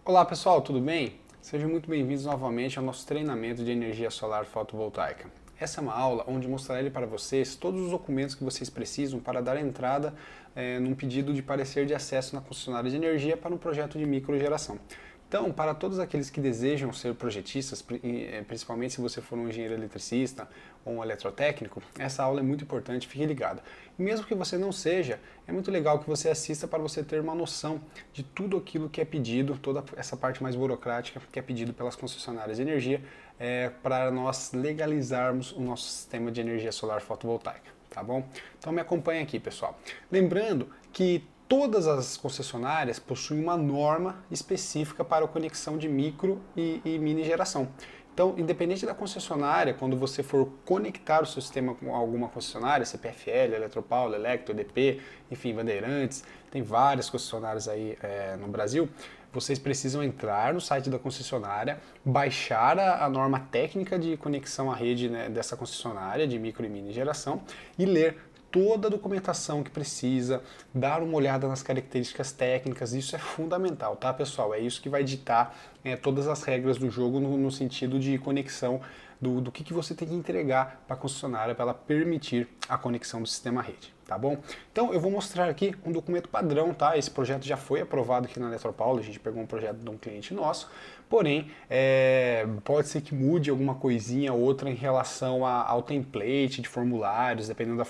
Olá pessoal, tudo bem? Sejam muito bem-vindos novamente ao nosso treinamento de energia solar fotovoltaica. Essa é uma aula onde mostrarei para vocês todos os documentos que vocês precisam para dar entrada num pedido de parecer de acesso na concessionária de energia para um projeto de microgeração. Então, para todos aqueles que desejam ser projetistas, principalmente se você for um engenheiro eletricista ou um eletrotécnico, essa aula é muito importante, fique ligado. E mesmo que você não seja, é muito legal que você assista para você ter uma noção de tudo aquilo que é pedido, toda essa parte mais burocrática que é pedido pelas concessionárias de energia, para nós legalizarmos o nosso sistema de energia solar fotovoltaica, tá bom? Então me acompanha aqui, pessoal. Lembrando que todas as concessionárias possuem uma norma específica para a conexão de micro e mini geração. Então, independente da concessionária, quando você for conectar o seu sistema com alguma concessionária, CPFL, Eletropaulo, Electro, EDP, enfim, Bandeirantes, tem várias concessionárias aí no Brasil, vocês precisam entrar no site da concessionária, baixar a norma técnica de conexão à rede, né, dessa concessionária de micro e mini geração e ler toda a documentação que precisa, dar uma olhada nas características técnicas, isso é fundamental, tá pessoal? É isso que vai ditar todas as regras do jogo no sentido de conexão do que você tem que entregar para a concessionária para ela permitir a conexão do sistema à rede, tá bom? Então eu vou mostrar aqui um documento padrão, tá? Esse projeto já foi aprovado aqui na Eletropaulo, a gente pegou um projeto de um cliente nosso, porém pode ser que mude alguma coisinha ou outra em relação ao template de formulários, dependendo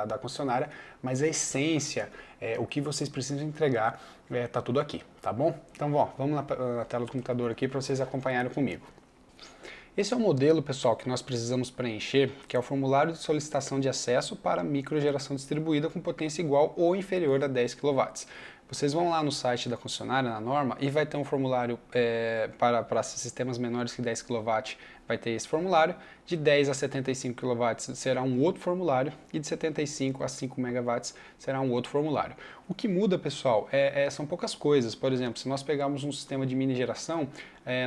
da concessionária, mas a essência, o que vocês precisam entregar, tá tudo aqui, tá bom? Então vamos na tela do computador aqui para vocês acompanharem comigo. Esse é o modelo, pessoal, que nós precisamos preencher, que é o formulário de solicitação de acesso para microgeração distribuída com potência igual ou inferior a 10 kW. Vocês vão lá no site da concessionária, na norma, e vai ter um formulário para sistemas menores que 10 kW, vai ter esse formulário. De 10 a 75 kW será um outro formulário e de 75 a 5 MW será um outro formulário. O que muda, pessoal, são poucas coisas. Por exemplo, se nós pegarmos um sistema de mini geração,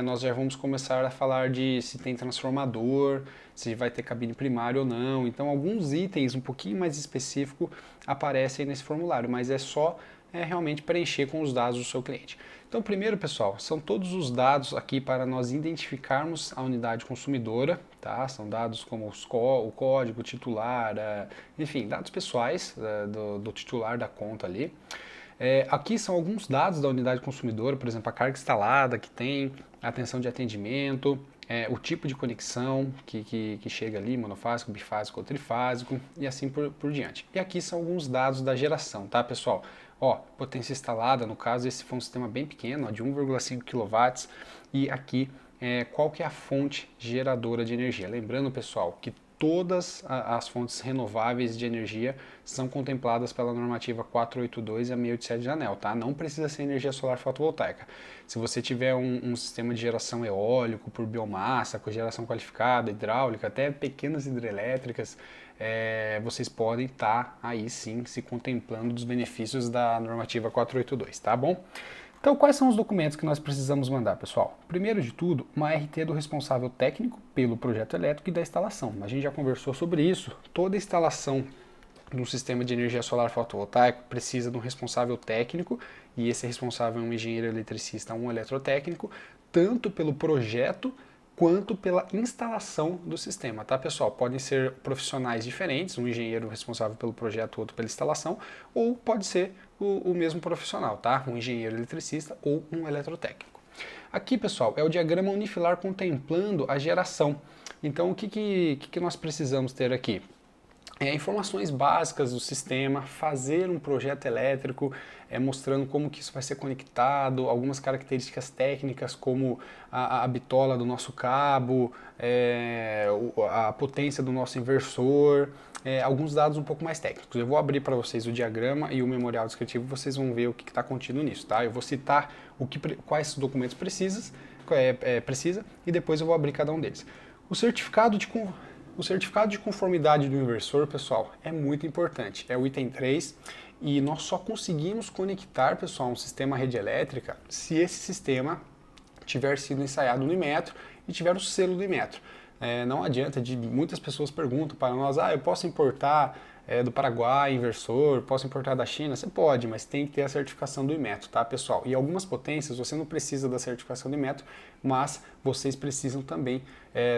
nós já vamos começar a falar de se tem transformador, se vai ter cabine primária ou não. Então, alguns itens um pouquinho mais específicos aparecem nesse formulário, mas é só realmente preencher com os dados do seu cliente. Então, primeiro, pessoal, são todos os dados aqui para nós identificarmos a unidade consumidora, tá? São dados como o código, o titular, enfim, dados pessoais do titular da conta ali. Aqui são alguns dados da unidade consumidora, por exemplo, a carga instalada que tem, a atenção de atendimento, o tipo de conexão que chega ali, monofásico, bifásico ou trifásico, e assim por diante. E aqui são alguns dados da geração, tá, pessoal? Ó, potência instalada, no caso, esse foi um sistema bem pequeno, ó, de 1,5 kW, e aqui qual que é a fonte geradora de energia. Lembrando, pessoal, que todas as fontes renováveis de energia são contempladas pela normativa 482 e a 687 de ANEEL, tá? Não precisa ser energia solar fotovoltaica. Se você tiver um sistema de geração eólico por biomassa, com geração qualificada, hidráulica, até pequenas hidrelétricas, vocês podem estar aí sim se contemplando dos benefícios da normativa 482, tá bom? Então, quais são os documentos que nós precisamos mandar, pessoal? Primeiro de tudo, uma RT do responsável técnico pelo projeto elétrico e da instalação. A gente já conversou sobre isso. Toda instalação de um sistema de energia solar fotovoltaico precisa de um responsável técnico, e esse responsável é um engenheiro eletricista, um eletrotécnico, tanto pelo projeto quanto pela instalação do sistema, tá, pessoal? Podem ser profissionais diferentes, um engenheiro responsável pelo projeto, outro pela instalação, ou pode ser o mesmo profissional, tá? Um engenheiro eletricista ou um eletrotécnico. Aqui, pessoal, é o diagrama unifilar contemplando a geração. Então, o que nós precisamos ter aqui? Informações básicas do sistema, fazer um projeto elétrico, mostrando como que isso vai ser conectado, algumas características técnicas como a bitola do nosso cabo, a potência do nosso inversor, alguns dados um pouco mais técnicos. Eu vou abrir para vocês o diagrama e o memorial descritivo, vocês vão ver o que está contido nisso, tá? Eu vou citar quais documentos precisa e depois eu vou abrir cada um deles. O certificado de conformidade do inversor, pessoal, é muito importante. É o item 3 e nós só conseguimos conectar, pessoal, um sistema à rede elétrica se esse sistema tiver sido ensaiado no Inmetro e tiver o selo do Inmetro. Não adianta, muitas pessoas perguntam para nós, eu posso importar do Paraguai, inversor, posso importar da China? Você pode, mas tem que ter a certificação do Inmetro, tá, pessoal? E algumas potências você não precisa da certificação do Inmetro, mas vocês precisam também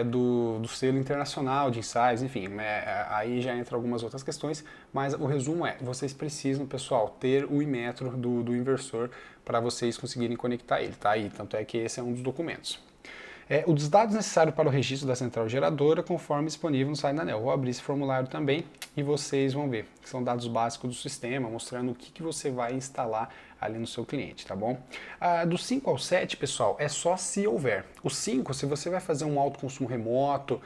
do selo internacional de ensaios, enfim, aí já entra algumas outras questões, mas o resumo é, vocês precisam, pessoal, ter o Inmetro do inversor para vocês conseguirem conectar ele, tá? E tanto é que esse é um dos documentos. Os dados necessários para o registro da central geradora, conforme disponível no site da ANEEL. Vou abrir esse formulário também e vocês vão ver. São dados básicos do sistema, mostrando o que você vai instalar ali no seu cliente, tá bom? Do 5 ao 7, pessoal, é só se houver. O 5, se você vai fazer um autoconsumo remoto,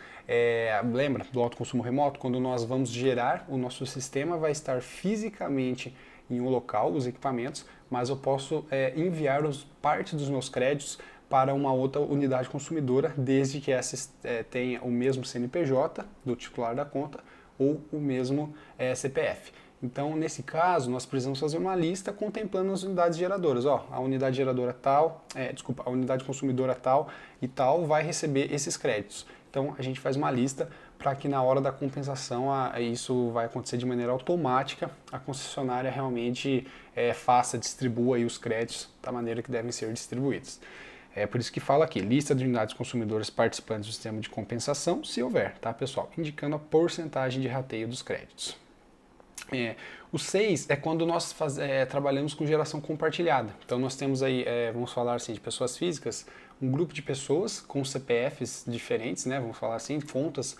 lembra do autoconsumo remoto? Quando nós vamos gerar, o nosso sistema vai estar fisicamente em um local, os equipamentos, mas eu posso enviar parte dos meus créditos para uma outra unidade consumidora, desde que essa tenha o mesmo CNPJ do titular da conta ou o mesmo CPF. Então, nesse caso, nós precisamos fazer uma lista contemplando as unidades geradoras. Ó, a unidade geradora tal, a unidade consumidora tal e tal vai receber esses créditos. Então, a gente faz uma lista para que na hora da compensação isso vai acontecer de maneira automática, a concessionária realmente distribua aí os créditos da maneira que devem ser distribuídos. É por isso que fala aqui, lista de unidades consumidoras participantes do sistema de compensação, se houver, tá, pessoal? Indicando a porcentagem de rateio dos créditos. O 6 é quando nós trabalhamos com geração compartilhada. Então nós temos aí, vamos falar assim, de pessoas físicas, um grupo de pessoas com CPFs diferentes, né, vamos falar assim, contas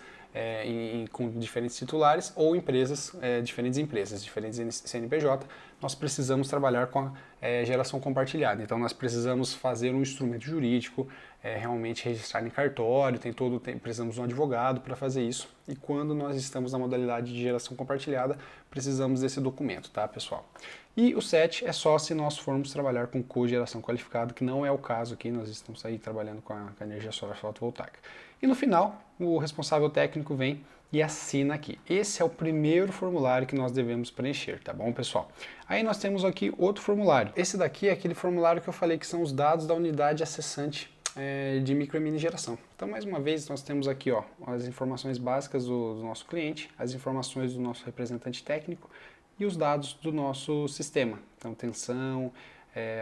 com diferentes titulares, ou diferentes empresas, diferentes CNPJ, nós precisamos trabalhar com a geração compartilhada. Então nós precisamos fazer um instrumento jurídico, realmente registrar em cartório, precisamos de um advogado para fazer isso. E quando nós estamos na modalidade de geração compartilhada, precisamos desse documento, tá, pessoal? E o 7 é só se nós formos trabalhar com cogeração qualificada, que não é o caso aqui, nós estamos aí trabalhando com a energia solar fotovoltaica. E no final, o responsável técnico vem e assina aqui. Esse é o primeiro formulário que nós devemos preencher, tá bom, pessoal? Aí nós temos aqui outro formulário. Esse daqui é aquele formulário que eu falei que são os dados da unidade acessante de micro e mini geração. Então, mais uma vez, nós temos aqui as informações básicas do nosso cliente, as informações do nosso representante técnico e os dados do nosso sistema. Então, tensão,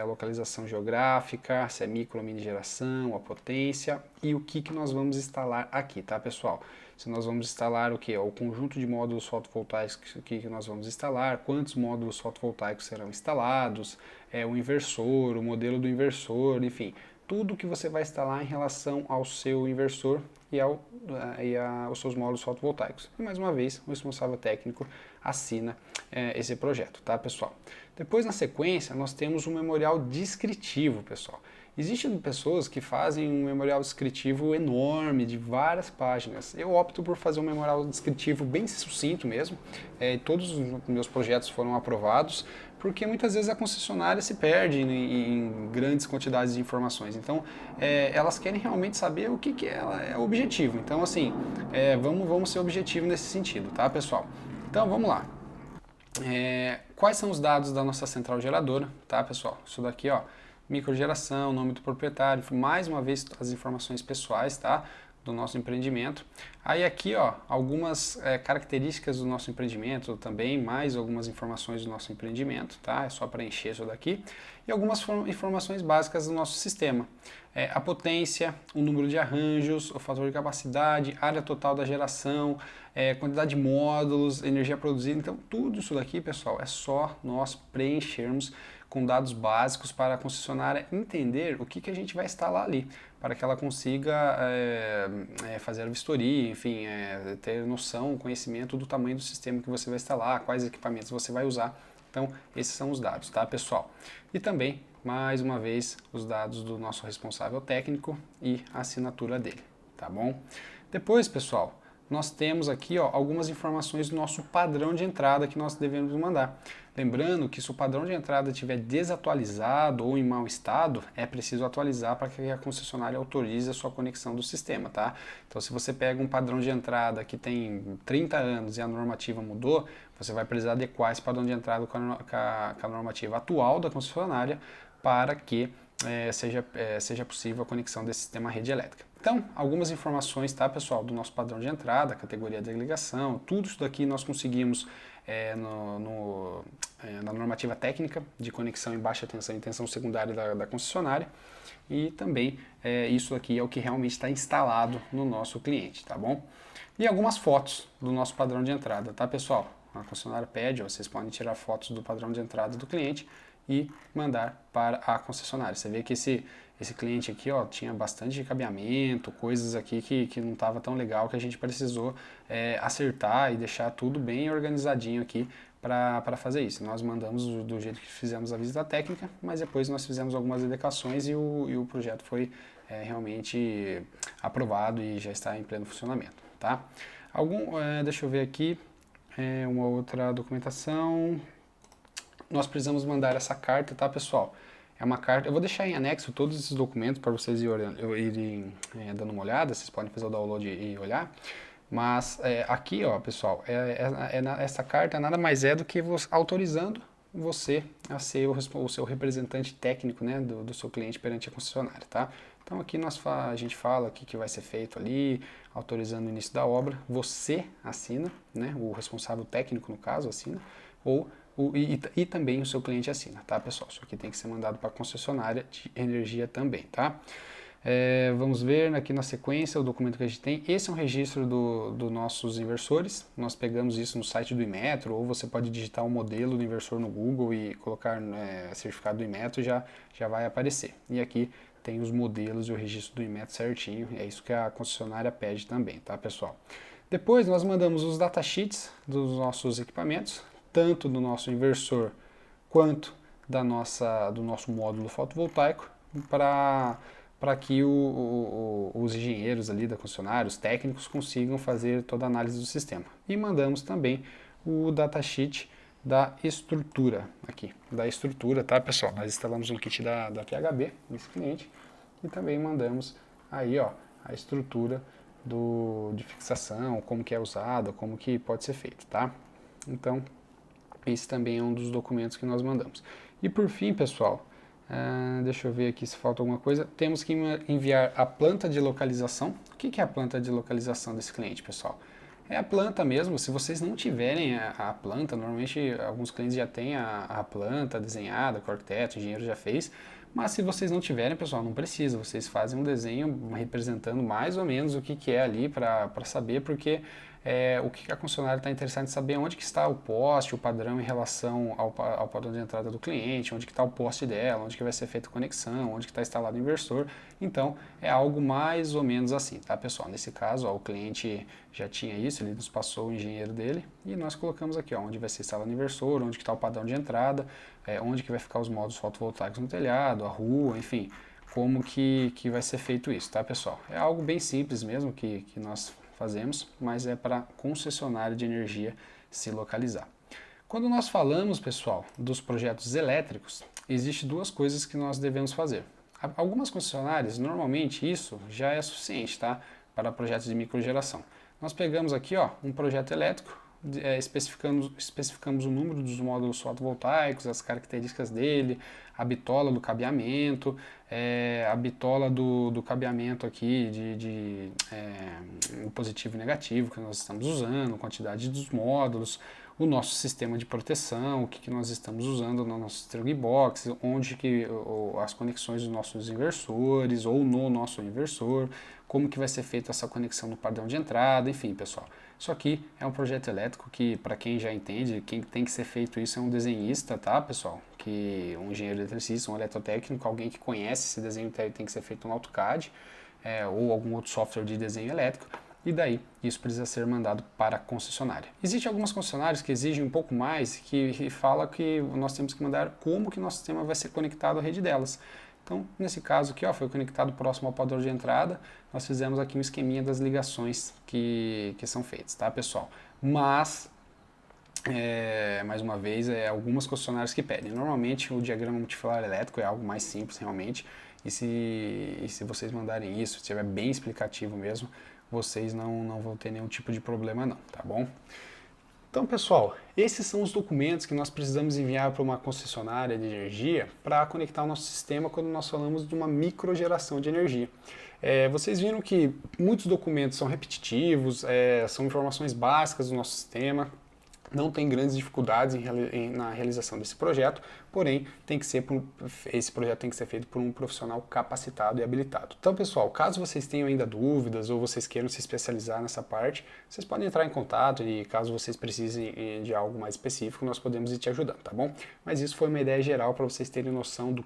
a localização geográfica, se é micro ou mini geração, a potência e o que nós vamos instalar aqui, tá, pessoal? Se nós vamos instalar o que? O conjunto de módulos fotovoltaicos que nós vamos instalar, quantos módulos fotovoltaicos serão instalados, o inversor, o modelo do inversor, enfim, tudo que você vai instalar em relação ao seu inversor e aos seus módulos fotovoltaicos. E mais uma vez, o responsável técnico assina esse projeto, tá, pessoal? Depois, na sequência, nós temos um memorial descritivo, pessoal. Existem pessoas que fazem um memorial descritivo enorme, de várias páginas. Eu opto por fazer um memorial descritivo bem sucinto mesmo. Todos os meus projetos foram aprovados, porque muitas vezes a concessionária se perde em grandes quantidades de informações. Então, elas querem realmente saber o que é o objetivo. Então, assim, vamos ser objetivo nesse sentido, tá, pessoal? Então, vamos lá. Quais são os dados da nossa central geradora, tá, pessoal? Isso daqui, ó, microgeração, nome do proprietário, mais uma vez as informações pessoais, tá, do nosso empreendimento. Aí aqui, ó, algumas características do nosso empreendimento também, mais algumas informações do nosso empreendimento, tá? É só preencher isso daqui. E algumas informações básicas do nosso sistema. A potência, o número de arranjos, o fator de capacidade, área total da geração, quantidade de módulos, energia produzida. Então, tudo isso daqui, pessoal, é só nós preenchermos com dados básicos para a concessionária entender o que a gente vai instalar ali, para que ela consiga fazer a vistoria, enfim, ter noção, conhecimento do tamanho do sistema que você vai instalar, quais equipamentos você vai usar. Então, esses são os dados, tá, pessoal? E também, mais uma vez, os dados do nosso responsável técnico e a assinatura dele, tá bom? Depois, pessoal, nós temos aqui algumas informações do nosso padrão de entrada que nós devemos mandar. Lembrando que se o padrão de entrada estiver desatualizado ou em mau estado, é preciso atualizar para que a concessionária autorize a sua conexão do sistema, tá? Então, se você pega um padrão de entrada que tem 30 anos e a normativa mudou, você vai precisar adequar esse padrão de entrada com a normativa atual da concessionária para que seja possível a conexão desse sistema à rede elétrica. Então, algumas informações, tá, pessoal, do nosso padrão de entrada, categoria de ligação, tudo isso daqui nós conseguimos na normativa técnica de conexão em baixa tensão e tensão secundária da concessionária, e também isso aqui é o que realmente está instalado no nosso cliente, tá bom? E algumas fotos do nosso padrão de entrada, tá, pessoal? A concessionária pede, vocês podem tirar fotos do padrão de entrada do cliente e mandar para a concessionária. Você vê que esse cliente aqui, ó, tinha bastante cabeamento, coisas aqui que não estava tão legal, que a gente precisou acertar e deixar tudo bem organizadinho aqui para fazer isso. Nós mandamos do jeito que fizemos a visita técnica, mas depois nós fizemos algumas adequações e o projeto foi realmente aprovado e já está em pleno funcionamento, tá? Deixa eu ver aqui, uma outra documentação. Nós precisamos mandar essa carta, tá, pessoal? É uma carta, eu vou deixar em anexo todos esses documentos para vocês irem dando uma olhada, vocês podem fazer o download e olhar. Mas aqui, ó, pessoal, essa carta nada mais é do que autorizando você a ser o seu representante técnico, né, do seu cliente perante a concessionária, tá? Então aqui a gente fala o que vai ser feito ali, autorizando o início da obra, você assina, né, o responsável técnico no caso assina, e também o seu cliente assina, tá, pessoal? Isso aqui tem que ser mandado para a concessionária de energia também, tá? Vamos ver aqui na sequência o documento que a gente tem. Esse é um registro dos nossos inversores. Nós pegamos isso no site do Inmetro, ou você pode digitar o modelo do inversor no Google e colocar certificado do Inmetro, já vai aparecer. E aqui tem os modelos e o registro do Inmetro certinho. É isso que a concessionária pede também, tá, pessoal? Depois nós mandamos os datasheets dos nossos equipamentos, tanto do nosso inversor quanto do nosso módulo fotovoltaico, para que os engenheiros ali da concessionária, os técnicos, consigam fazer toda a análise do sistema. E mandamos também o datasheet da estrutura aqui, tá, pessoal? Nós instalamos um kit da PHB nesse cliente e também mandamos aí, ó, a estrutura de fixação, como que é usado, como que pode ser feito, tá? Então, esse também é um dos documentos que nós mandamos. E por fim, pessoal, deixa eu ver aqui se falta alguma coisa. Temos que enviar a planta de localização. O que é a planta de localização desse cliente, pessoal? É a planta mesmo. Se vocês não tiverem a planta, normalmente alguns clientes já têm a planta desenhada, que o arquiteto, o engenheiro já fez. Mas se vocês não tiverem, pessoal, não precisa. Vocês fazem um desenho representando mais ou menos o que é ali para saber, porque o que a concessionária está interessada em saber onde que está o poste, o padrão em relação ao padrão de entrada do cliente, onde que está o poste dela, onde que vai ser feita a conexão, onde que está instalado o inversor. Então, é algo mais ou menos assim, tá, pessoal? Nesse caso, ó, o cliente já tinha isso, ele nos passou o engenheiro dele e nós colocamos aqui, ó, onde vai ser instalado o inversor, onde que está o padrão de entrada, onde que vai ficar os módulos fotovoltaicos no telhado, a rua, enfim, como que vai ser feito isso, tá, pessoal? É algo bem simples mesmo que nós fazemos, mas é para a concessionária de energia se localizar. Quando nós falamos, pessoal, dos projetos elétricos, existem duas coisas que nós devemos fazer. Algumas concessionárias, normalmente isso já é suficiente, tá? Para projetos de microgeração. Nós pegamos aqui, ó, um projeto elétrico, especificamos o número dos módulos fotovoltaicos, as características dele, a bitola do cabeamento, a bitola do cabeamento aqui o positivo e negativo que nós estamos usando, a quantidade dos módulos, o nosso sistema de proteção, o que nós estamos usando no nosso Strug Box, onde que as conexões dos nossos inversores ou no nosso inversor, como que vai ser feita essa conexão no padrão de entrada, enfim, pessoal. Isso aqui é um projeto elétrico que, para quem já entende, quem tem que ser feito isso é um desenhista, tá, pessoal? Um engenheiro eletricista, um eletrotécnico, alguém que conhece esse desenho tem que ser feito no AutoCAD ou algum outro software de desenho elétrico. E daí, isso precisa ser mandado para a concessionária. Existem algumas concessionárias que exigem um pouco mais, que fala que nós temos que mandar como que nosso sistema vai ser conectado à rede delas. Então, nesse caso aqui, ó, foi conectado próximo ao padrão de entrada, nós fizemos aqui um esqueminha das ligações que são feitas, tá, pessoal? Mas, mais uma vez, algumas concessionárias que pedem. Normalmente, o diagrama multifilar elétrico é algo mais simples, realmente, e se vocês mandarem isso, se estiver bem explicativo mesmo, vocês não vão ter nenhum tipo de problema não, tá bom? Então, pessoal, esses são os documentos que nós precisamos enviar para uma concessionária de energia para conectar o nosso sistema quando nós falamos de uma microgeração de energia. Vocês viram que muitos documentos são repetitivos, são informações básicas do nosso sistema, não tem grandes dificuldades na realização desse projeto, porém esse projeto tem que ser feito por um profissional capacitado e habilitado. Então, pessoal, caso vocês tenham ainda dúvidas ou vocês queiram se especializar nessa parte, vocês podem entrar em contato e caso vocês precisem de algo mais específico, nós podemos ir te ajudando, tá bom? Mas isso foi uma ideia geral para vocês terem noção do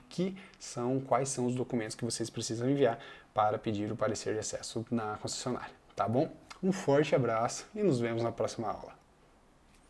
quais são os documentos que vocês precisam enviar para pedir o parecer de acesso na concessionária, tá bom? Um forte abraço e nos vemos na próxima aula.